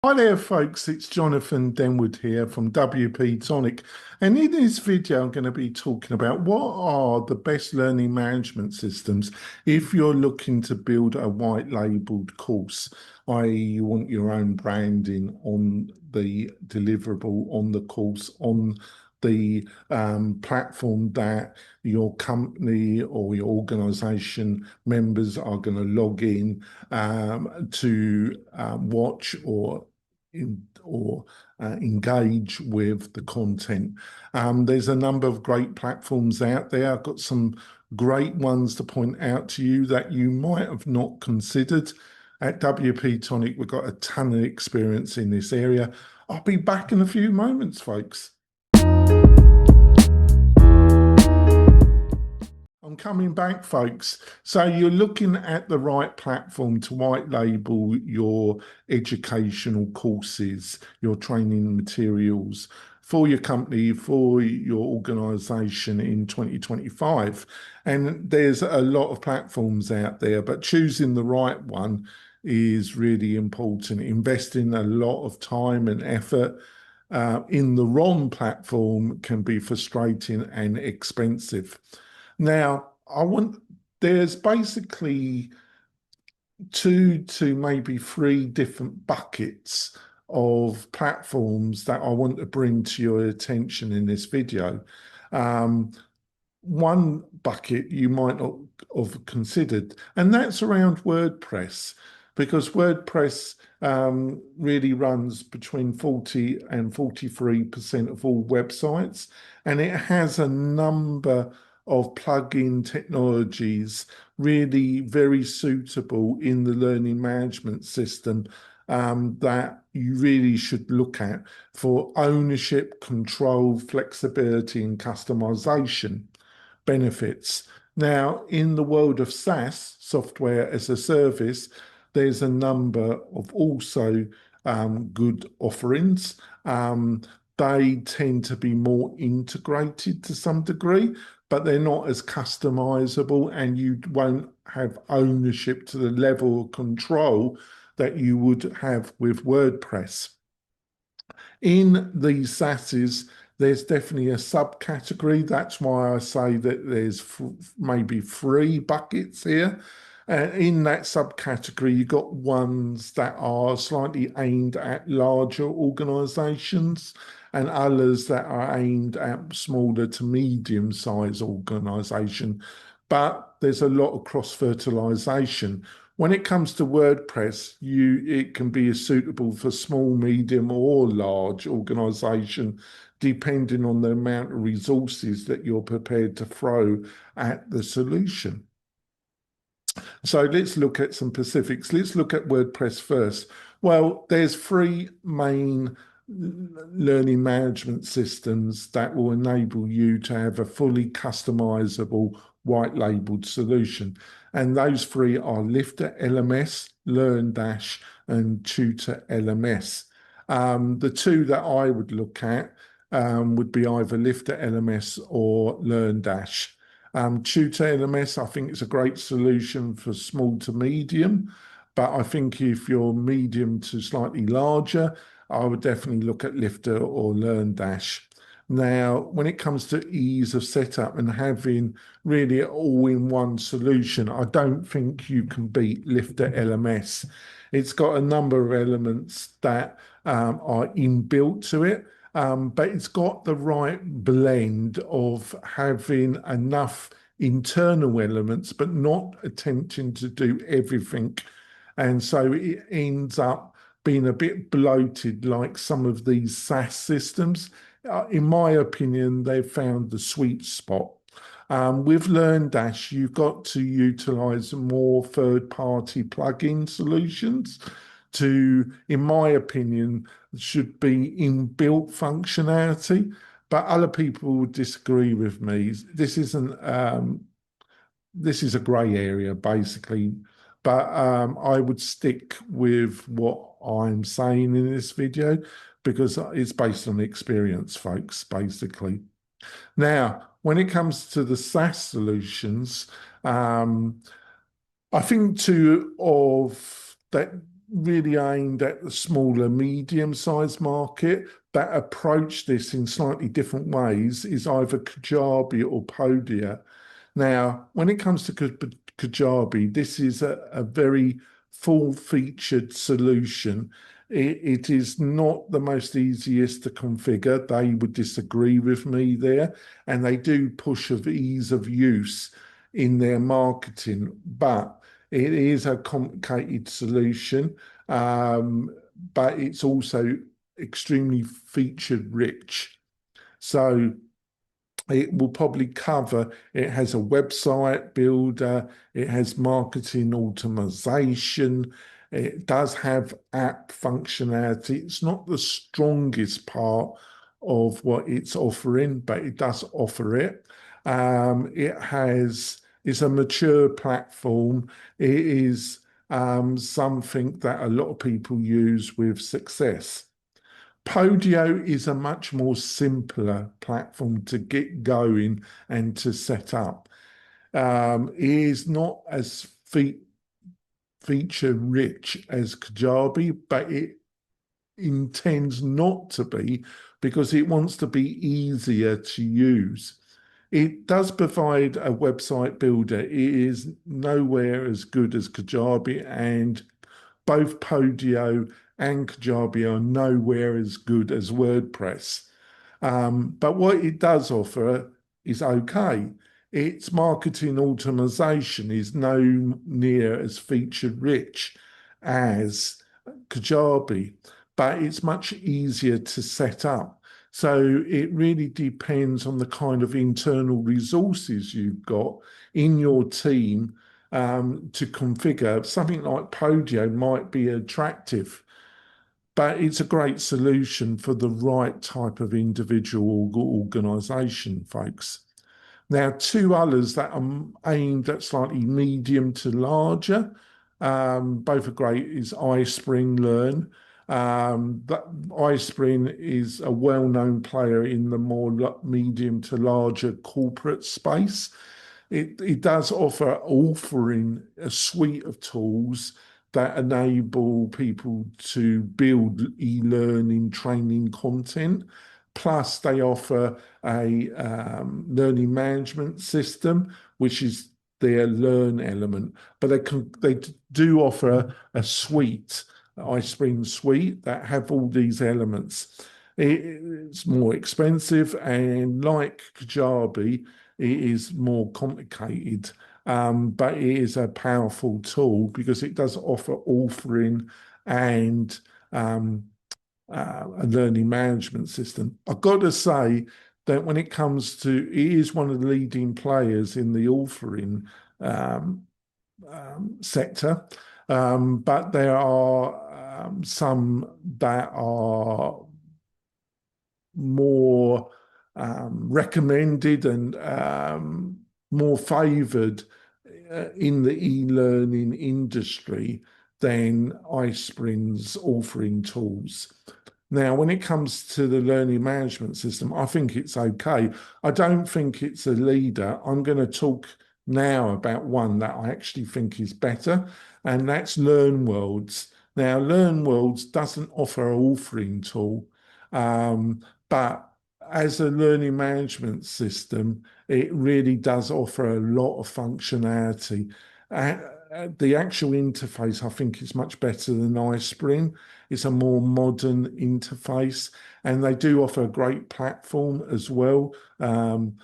Hi there, folks. It's Jonathan Denwood here from WP-Tonic. And in this video, I'm going to be talking about what are the best learning management systems if you're looking to build a white labeled course, i.e., you want your own branding on the deliverable, on the course, on the platform that your company or your organization members are going to log in to watch or engage with the content. There's a number of great platforms out there. I've got some great ones to point out to you that you might have not considered. At WP Tonic, we've got a ton of experience in this area. I'll be back in a few moments, folks. I'm coming back, folks. So you're looking at the right platform to white label your educational courses, your training materials for your company, for your organization in 2025. And there's a lot of platforms out there, but choosing the right one is really important. Investing a lot of time and effort in the wrong platform can be frustrating and expensive. Now, there's basically two to maybe three different buckets of platforms that I want to bring to your attention in this video. Um, One bucket you might not have considered, and that's around WordPress, because WordPress really runs between 40 and 43% of all websites, and it has a number of plug-in technologies really very suitable in the learning management system that you really should look at for ownership, control, flexibility, and customization benefits. Now, in the world of SaaS, software as a service, there's a number of also good offerings. They tend to be more integrated to some degree, but they're not as customizable, and you won't have ownership to the level of control that you would have with WordPress. In these SaaSes, there's definitely a subcategory. That's why I say that there's maybe three buckets here. In that subcategory, you've got ones that are slightly aimed at larger organizations and others that are aimed at smaller to medium-sized organization. But there's a lot of cross-fertilization. When it comes to WordPress, it can be suitable for small, medium, or large organization, depending on the amount of resources that you're prepared to throw at the solution. So let's look at some specifics. Let's look at WordPress first. Well, there's three main learning management systems that will enable you to have a fully customizable white labeled solution. And those three are Lifter LMS, LearnDash, and Tutor LMS. The two that I would look at would be either Lifter LMS or LearnDash. Tutor LMS, I think it's a great solution for small to medium, but I think if you're medium to slightly larger, I would definitely look at Lifter or LearnDash. Now, when it comes to ease of setup and having really all-in-one solution, I don't think you can beat Lifter LMS. It's got a number of elements that are inbuilt to it, but it's got the right blend of having enough internal elements, but not attempting to do everything. And so it ends up being a bit bloated like some of these SaaS systems. In my opinion, they've found the sweet spot. With LearnDash, you've got to utilize more third-party plugin solutions to, in my opinion, should be inbuilt functionality. But other people would disagree with me. This is a grey area, basically. But I would stick with what I'm saying in this video because it's based on experience, folks, basically. Now, when it comes to the SaaS solutions, I think two of that really aimed at the smaller, medium-sized market that approach this in slightly different ways is either Kajabi or Podia. Now, when it comes to Kajabi, this is a very full-featured solution. It is not the most easiest to configure. They would disagree with me there, and they do push of ease of use in their marketing, but it is a complicated solution, but it's also extremely featured rich. So it will probably cover, it has a website builder, it has marketing automation, it does have app functionality. It's not the strongest part of what it's offering, but it does offer it. It's a mature platform. It is something that a lot of people use with success. Podio is a much more simpler platform to get going and to set up. It is not as feature rich as Kajabi, but it intends not to be because it wants to be easier to use. It does provide a website builder. It is nowhere as good as Kajabi, and both Podio and Kajabi are nowhere as good as WordPress. But what it does offer is okay. Its marketing automation is no near as featured rich as Kajabi, but it's much easier to set up. So it really depends on the kind of internal resources you've got in your team to configure. Something like Podio might be attractive, but it's a great solution for the right type of individual organisation, folks. Now, two others that are aimed at slightly medium to larger, both are great, is iSpring Learn. That iSpring is a well-known player in the more medium to larger corporate space. It does offering a suite of tools that enable people to build e-learning training content. Plus, they offer a learning management system, which is their learn element. But they do offer a suite, iSpring suite, that have all these elements. It's more expensive, and like Kajabi, it is more complicated. But it is a powerful tool because it does offer authoring and a learning management system. I've got to say that when it comes to, it is one of the leading players in the authoring sector, but there are some that are more recommended and more favoured in the e-learning industry than iSpring's authoring tools. Now, when it comes to the learning management system, I think it's okay. I don't think it's a leader. I'm going to talk now about one that I actually think is better, and that's LearnWorlds. Now, LearnWorlds doesn't offer an authoring tool, but as a learning management system, it really does offer a lot of functionality. The actual interface, I think, is much better than iSpring. It's a more modern interface, and they do offer a great platform as well, and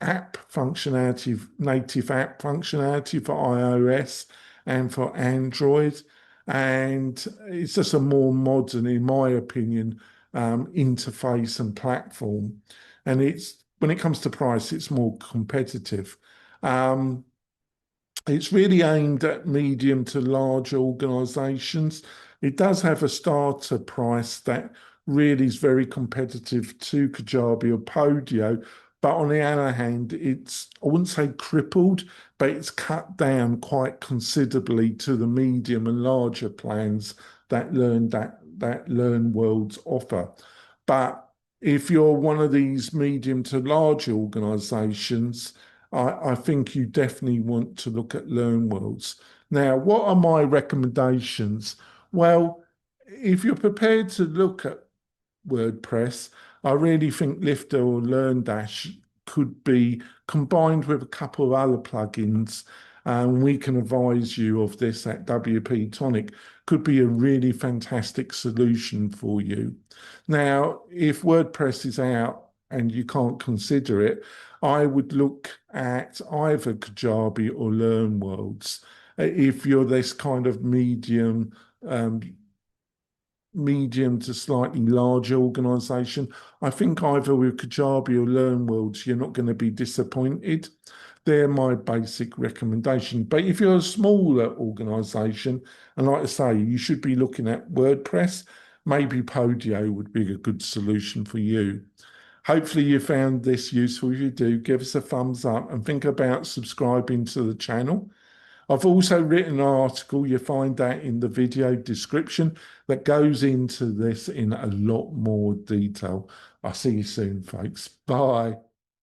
app functionality, native app functionality for iOS and for Android. And it's just a more modern, in my opinion, interface and platform. And when it comes to price, it's more competitive. It's really aimed at medium to large organisations. It does have a starter price that really is very competitive to Kajabi or Podio, but on the other hand, I wouldn't say crippled, but it's cut down quite considerably to the medium and larger plans that LearnWorlds offer. But if you're one of these medium to large organisations, I think you definitely want to look at LearnWorlds. Now, what are my recommendations? Well, if you're prepared to look at WordPress, I really think Lifter or LearnDash could be combined with a couple of other plugins, and we can advise you of this at WP-Tonic, could be a really fantastic solution for you. Now, if WordPress is out and you can't consider it, I would look at either Kajabi or LearnWorlds. If you're this kind of um, medium to slightly larger organization, I think either with Kajabi or LearnWorlds, you're not going to be disappointed. They're my basic recommendation. But if you're a smaller organization, and like I say, you should be looking at WordPress, maybe Podio would be a good solution for you. Hopefully you found this useful. If you do, give us a thumbs up and think about subscribing to the channel. I've also written an article, you find that in the video description, that goes into this in a lot more detail. I'll see you soon, folks. Bye.